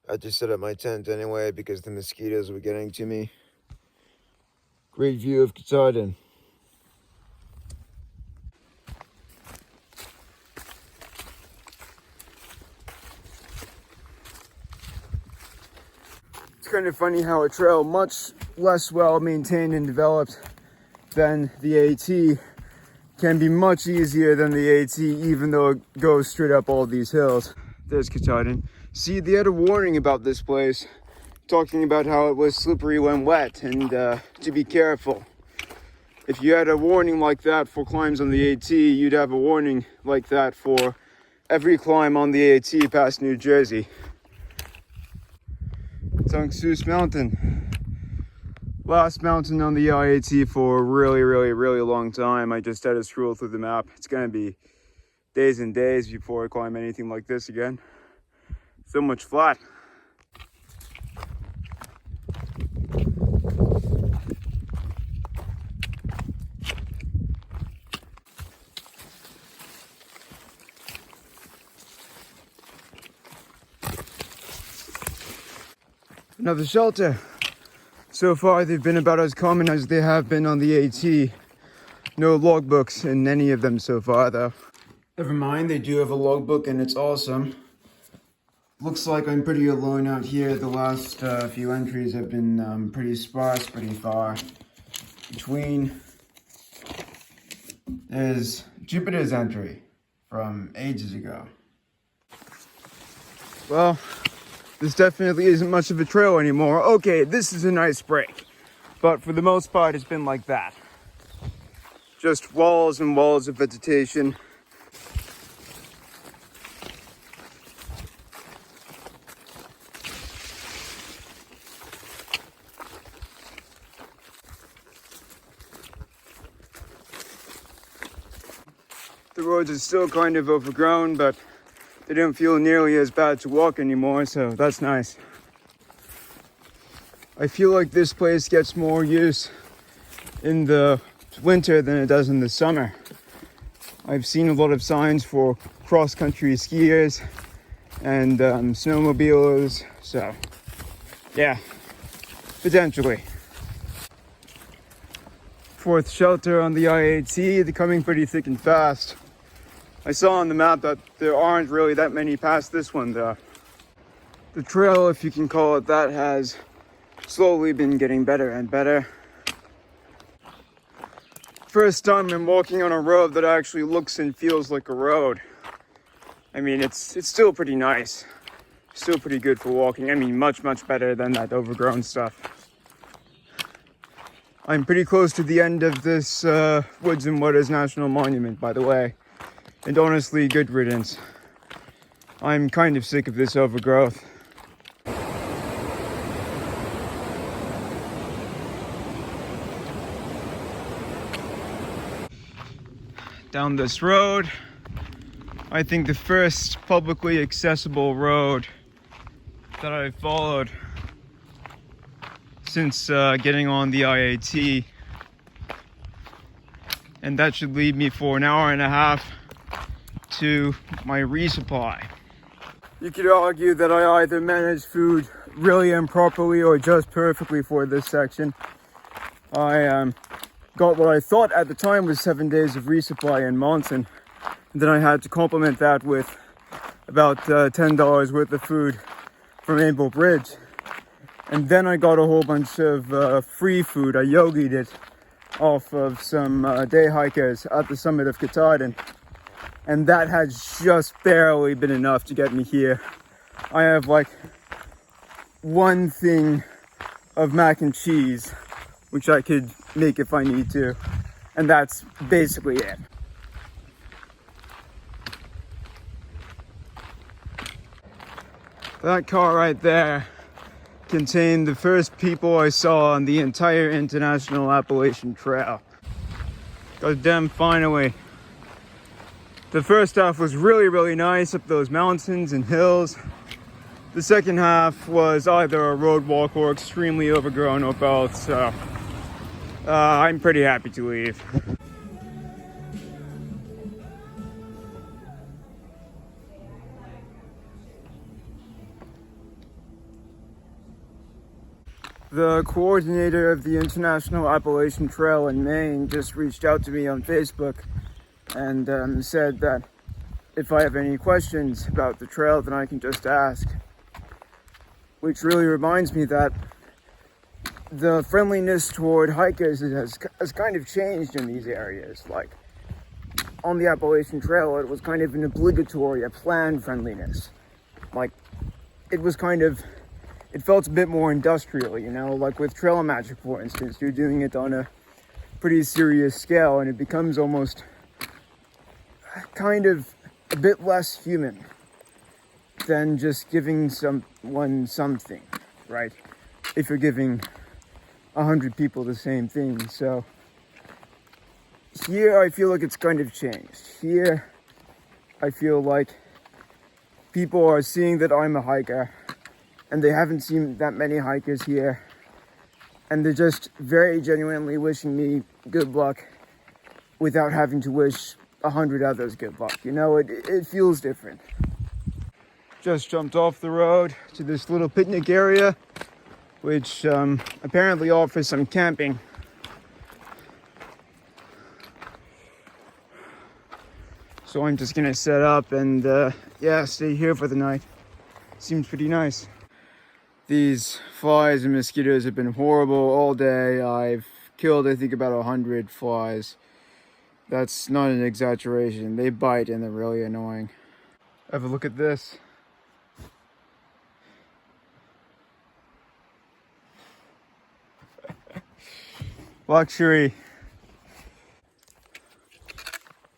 I just set up my tent anyway because the mosquitoes were getting to me. Great view of Katahdin. It's kind of funny how a trail much less well maintained and developed than the AT can be much easier than the AT, even though it goes straight up all these hills. There's Katahdin. See, they had a warning about this place, talking about how it was slippery when wet and to be careful. If you had a warning like that for climbs on the AT, you'd have a warning like that for every climb on the AT past New Jersey. Tungsus Mountain. Last mountain on the IAT for a really long time. I just had to scroll through the map. It's gonna be days and days before I climb anything like this again. So much flat. Another shelter. So far, they've been about as common as they have been on the AT. No logbooks in any of them so far, though. Never mind, they do have a logbook, and it's awesome. Looks like I'm pretty alone out here. The last few entries have been pretty sparse, pretty far between. There's Jupiter's entry from ages ago. Well, this definitely isn't much of a trail anymore. Okay, this is a nice break, but for the most part, it's been like that. Just walls and walls of vegetation. The roads are still kind of overgrown, but they don't feel nearly as bad to walk anymore, so that's nice. I feel like this place gets more use in the winter than it does in the summer. I've seen a lot of signs for cross-country skiers and snowmobilers, so yeah, potentially. Fourth shelter on the IAT, they're coming pretty thick and fast. I saw on the map that there aren't really that many past this one though. The trail, if you can call it that, has slowly been getting better and better. First time I'm walking on a road that actually looks and feels like a road. I mean, it's still pretty nice. Still pretty good for walking. I mean, much better than that overgrown stuff. I'm pretty close to the end of this Woods and Waters National Monument, by the way. And honestly, good riddance. I'm kind of sick of this overgrowth. Down this road, I think the first publicly accessible road that I've followed since getting on the IAT. And that should lead me for an hour and a half to my resupply. You could argue that I either managed food really improperly or just perfectly for this section. I got what I thought at the time was 7 days of resupply in Monson. And then I had to complement that with about $10 worth of food from Rainbow Bridge. And then I got a whole bunch of free food. I yogied it off of some day hikers at the summit of Katahdin. And that has just barely been enough to get me here. I have like one thing of mac and cheese, which I could make if I need to. And that's basically it. That car right there contained the first people I saw on the entire International Appalachian Trail. God damn, finally. The first half was really nice up those mountains and hills. The second half was either a road walk or extremely overgrown or both, so I'm pretty happy to leave. The coordinator of the International Appalachian Trail in Maine just reached out to me on Facebook and said that if I have any questions about the trail, then I can just ask. Which really reminds me that the friendliness toward hikers has kind of changed in these areas. Like on the Appalachian Trail, it was kind of an obligatory, a planned friendliness. Like it felt a bit more industrial, you know, like with trail magic, for instance. You're doing it on a pretty serious scale, and it becomes almost kind of a bit less human than just giving someone something, right? If you're giving 100 people the same thing. So here I feel like it's kind of changed. Here I feel like people are seeing that I'm a hiker, and they haven't seen that many hikers here, and they're just very genuinely wishing me good luck without having to wish 100 others good luck. You know, it feels different. Just jumped off the road to this little picnic area, which apparently offers some camping. So I'm just gonna set up and stay here for the night. Seems pretty nice. These flies and mosquitoes have been horrible all day. I've killed, I think, about 100 flies. That's not an exaggeration. They bite and they're really annoying. Have a look at this. Luxury.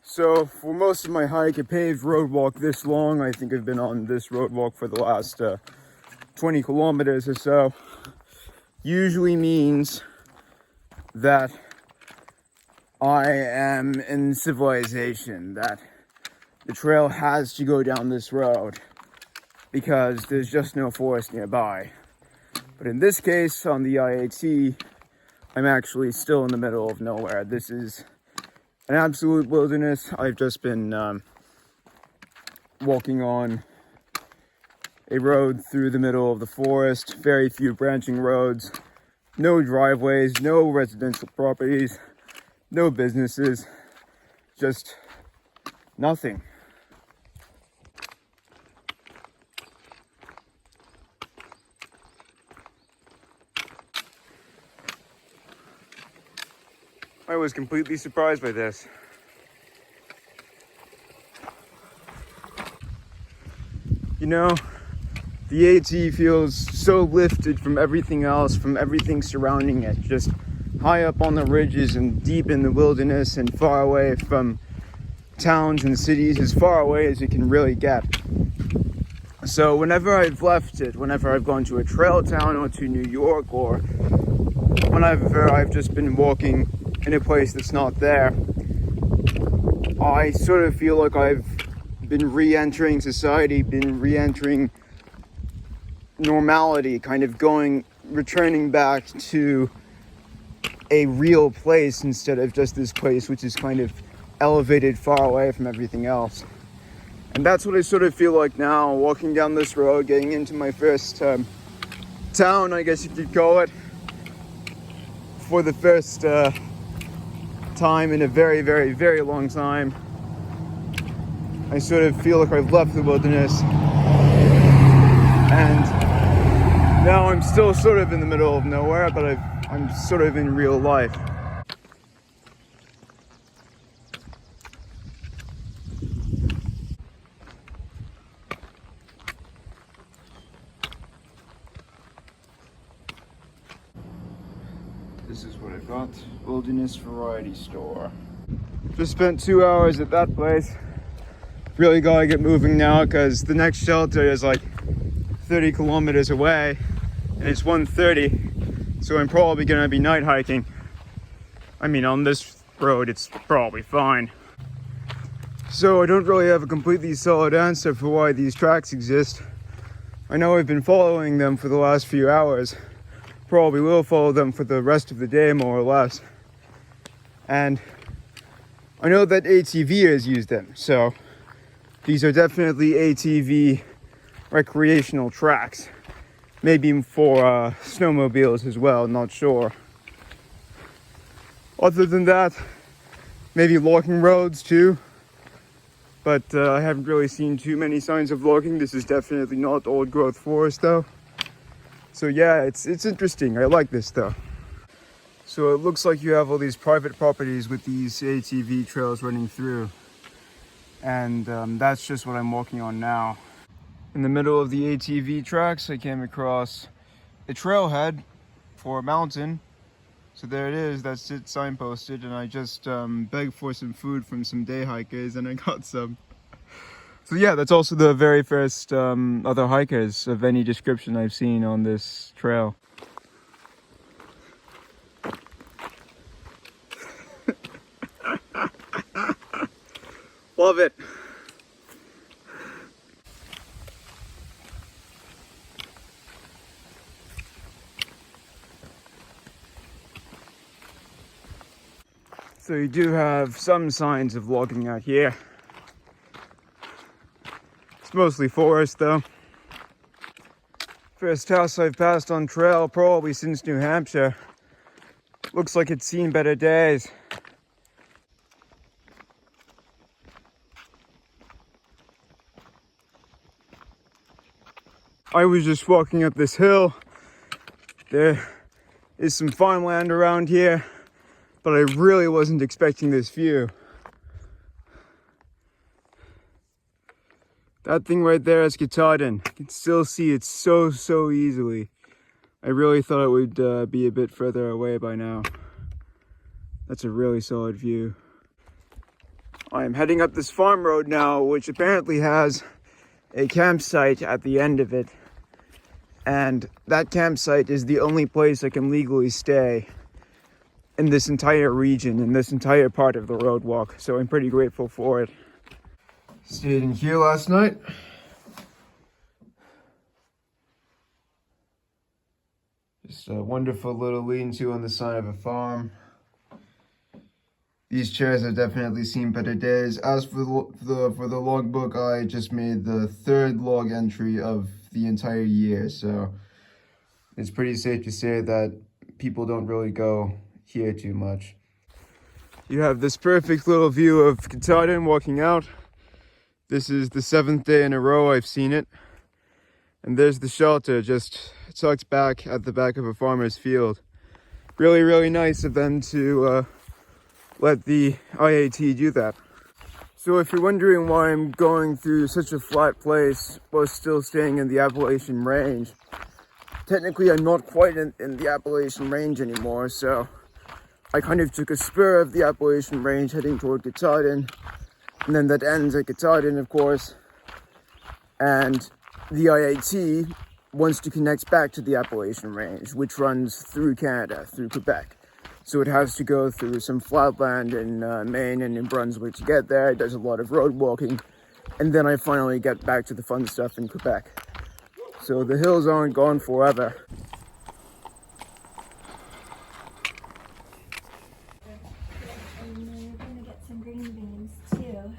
So for most of my hike, a paved road walk this long, I think I've been on this road walk for the last 20 kilometers or so, usually means that I am in civilization, that the trail has to go down this road because there's just no forest nearby. But in this case, on the IAT, I'm actually still in the middle of nowhere. This is an absolute wilderness. I've just been walking on a road through the middle of the forest, very few branching roads, no driveways, no residential properties, no businesses, just nothing. I was completely surprised by this. You know, the AT feels so lifted from everything else, from everything surrounding it, just high up on the ridges and deep in the wilderness and far away from towns and cities, as far away as it can really get. So whenever I've left it, whenever I've gone to a trail town or to New York, or whenever I've just been walking in a place that's not there, I sort of feel like I've been re-entering society, been re-entering normality, kind of returning back to a real place instead of just this place which is kind of elevated far away from everything else. And that's what I sort of feel like now, walking down this road, getting into my first town, I guess you could call it, for the first time in a very, very, very long time. I sort of feel like I've left the wilderness, and now I'm still sort of in the middle of nowhere, but I'm sort of in real life. This is what I got, Wilderness Variety Store. Just spent 2 hours at that place. Really gotta get moving now because the next shelter is like 30 kilometers away and it's 1:30, so I'm probably gonna be night hiking. I mean, on this road it's probably fine. So I don't really have a completely solid answer for why these tracks exist. I know I've been following them for the last few hours. Probably will follow them for the rest of the day, more or less. And I know that ATV has used them, so these are definitely ATV recreational tracks. Maybe for snowmobiles as well, not sure. Other than that, maybe logging roads too. But I haven't really seen too many signs of logging. This is definitely not old growth forest though. So yeah, it's interesting. I like this though. So it looks like you have all these private properties with these ATV trails running through. And that's just what I'm walking on now. In the middle of the ATV tracks, I came across a trailhead for a mountain. So there it is, that's it signposted, and I just begged for some food from some day hikers and I got some. So yeah, that's also the very first other hikers of any description I've seen on this trail. Love it. So you do have some signs of logging out here. It's mostly forest though. First house I've passed on trail probably since New Hampshire. Looks like it's seen better days. I was just walking up this hill. There is some farmland around here, but I really wasn't expecting this view. That thing right there is Katahdin. I can still see it so easily. I really thought it would be a bit further away by now. That's a really solid view. I'm heading up this farm road now, which apparently has a campsite at the end of it. And that campsite is the only place I can legally stay in this entire region, in this entire part of the road walk. So I'm pretty grateful for it. Stayed in here last night. Just a wonderful little lean-to on the side of a farm. These chairs have definitely seen better days. As for the logbook, I just made the 3rd log entry of the entire year, so it's pretty safe to say that people don't really go here too much. You have this perfect little view of Katahdin walking out. This is the 7th day in a row I've seen it. And there's the shelter just tucked back at the back of a farmer's field. Really nice of them to let the IAT do that. So if you're wondering why I'm going through such a flat place while still staying in the Appalachian range, technically I'm not quite in the Appalachian range anymore, so I kind of took a spur of the Appalachian range heading toward Katahdin, and then that ends at Katahdin, of course, and the IAT wants to connect back to the Appalachian range, which runs through Canada, through Quebec. So it has to go through some flatland in Maine and New Brunswick to get there. It does a lot of road walking. And then I finally get back to the fun stuff in Quebec. So the hills aren't gone forever. And then we're gonna get some green beans too.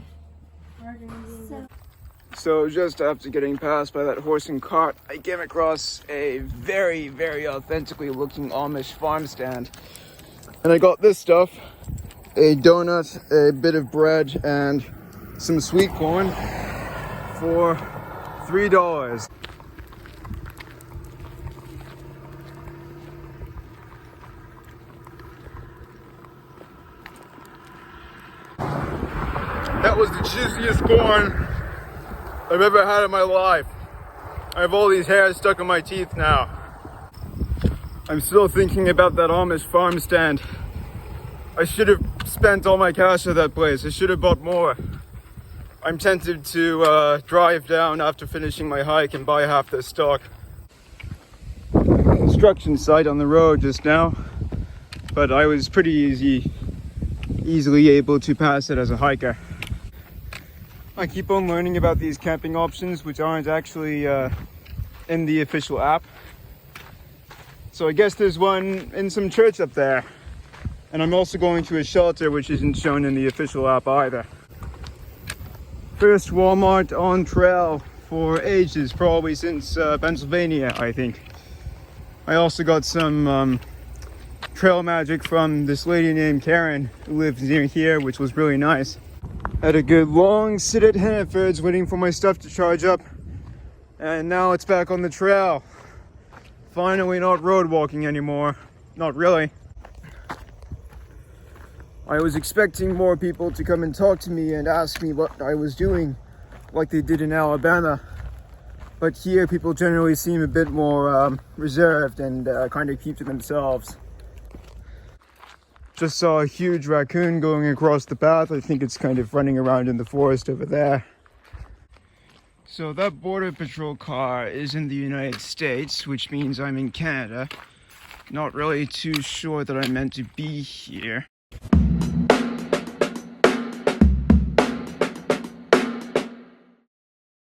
So just after getting passed by that horse and cart, I came across a very authentically looking Amish farm stand. And I got this stuff, a donut, a bit of bread, and some sweet corn for $3. That was the juiciest corn I've ever had in my life. I have all these hairs stuck in my teeth now. I'm still thinking about that Amish farm stand. I should have spent all my cash at that place. I should have bought more. I'm tempted to drive down after finishing my hike and buy half this stock. Construction site on the road just now, but I was pretty easily able to pass it as a hiker. I keep on learning about these camping options, which aren't actually in the official app. So I guess there's one in some church up there. And I'm also going to a shelter which isn't shown in the official app either. First Walmart on trail for ages, probably since Pennsylvania, I think. I also got some trail magic from this lady named Karen who lives near here, which was really nice. Had a good long sit at Hannaford's waiting for my stuff to charge up, and now it's back on the trail. Finally not road walking anymore. Not really. I was expecting more people to come and talk to me and ask me what I was doing, like they did in Alabama. But here people generally seem a bit more reserved and kind of keep to themselves. Just saw a huge raccoon going across the path. I think it's kind of running around in the forest over there. So that Border Patrol car is in the United States, which means I'm in Canada. Not really too sure that I'm meant to be here.